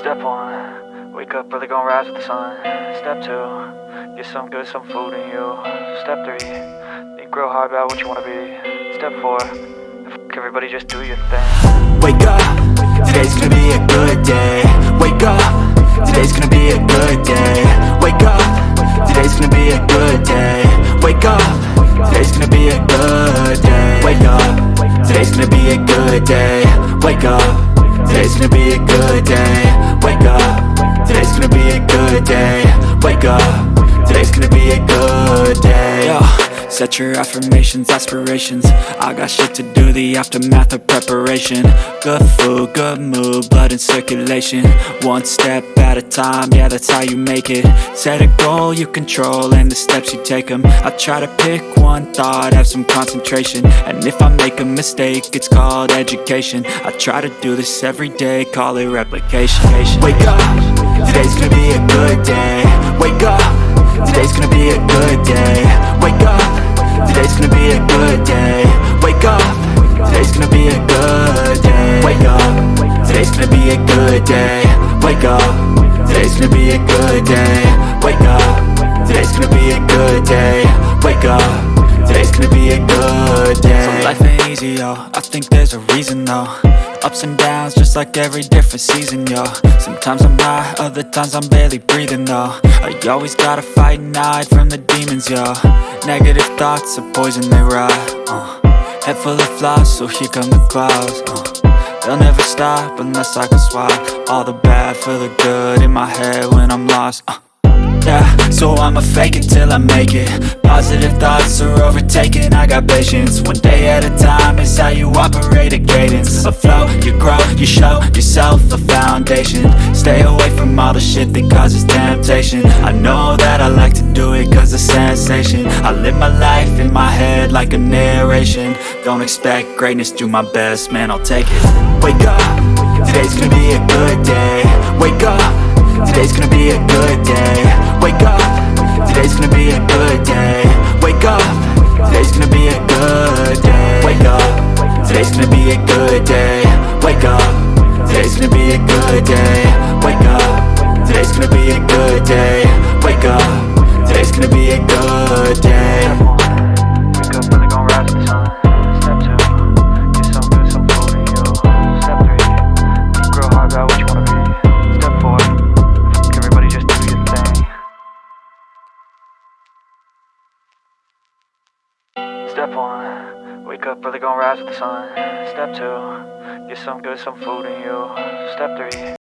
Step 1, wake up early, gonna rise with the sun. Step 2, get some good, some food in you. Step 3, think real hard about what you wanna be. Step 4, fuck everybody, just do your thing. Wake up, today's gonna be a good day. Wake up, today's gonna be a good day. Wake up, today's gonna be a good day. Wake up, today's gonna be a good day. Wake up, today's gonna be a good day. Wake up, today's gonna be a good day. Wake up, today's gonna be a good day. Wake up, today's gonna be a good day. Yo, set your affirmations, aspirations. I got shit to do, the aftermath of preparation. Good food, good mood, blood in circulation. One step at a time, yeah, that's how you make it. Set a goal you control and the steps you take them. I try to pick one thought, have some concentration. And if I make a mistake, it's called education. I try to do this every day, call it replication. Wake up, today's gonna be a good day. Wake up, today's gonna be a good day. Wake up, today's gonna be a good day. Wake up, today's gonna be a good day. Wake up, today's gonna be a good day. Wake up, today's gonna be a good day. Wake up, today's gonna be a good day. Wake up, today's gonna be a good day. So life ain't easy, yo, I think there's a reason though. Ups and downs, just like every different season, yo. Sometimes I'm high, other times I'm barely breathing, though. I always gotta fight and hide from the demons, yo. Negative thoughts are poison, they rot. Head full of flies, so here come the clouds. They'll never stop unless I can swap all the bad for the good in my head when I'm lost. Yeah, so I'ma fake it till I make it. Positive thoughts are overtaken, I got patience. One day at a time is how you operate a cadence. A flow, you grow, you show yourself a foundation. Stay away from all the shit that causes temptation. I know that I like to do it cause of sensation. I live my life in my head like a narration. Don't expect greatness, do my best, man, I'll take it. Wake up, today's gonna be a good day. Wake up, today's gonna be a good day. Wake up, today's gonna be a good day. Wake up, today's gonna be a good day. Wake up, today's gonna be a good day. Wake up, today's gonna be a good day. Wake up, today's gonna be a good day. Wake up, today's gonna be a good day. Wake up early, gonna rise with the sun. Step 2, get some good, some food in you. Step 3, think real hard about what you wanna be. Step 4, fuck everybody, just do your thing. Step 1, wake up early, gonna rise with the sun. Step 2, get some good, some food in you. Step 3,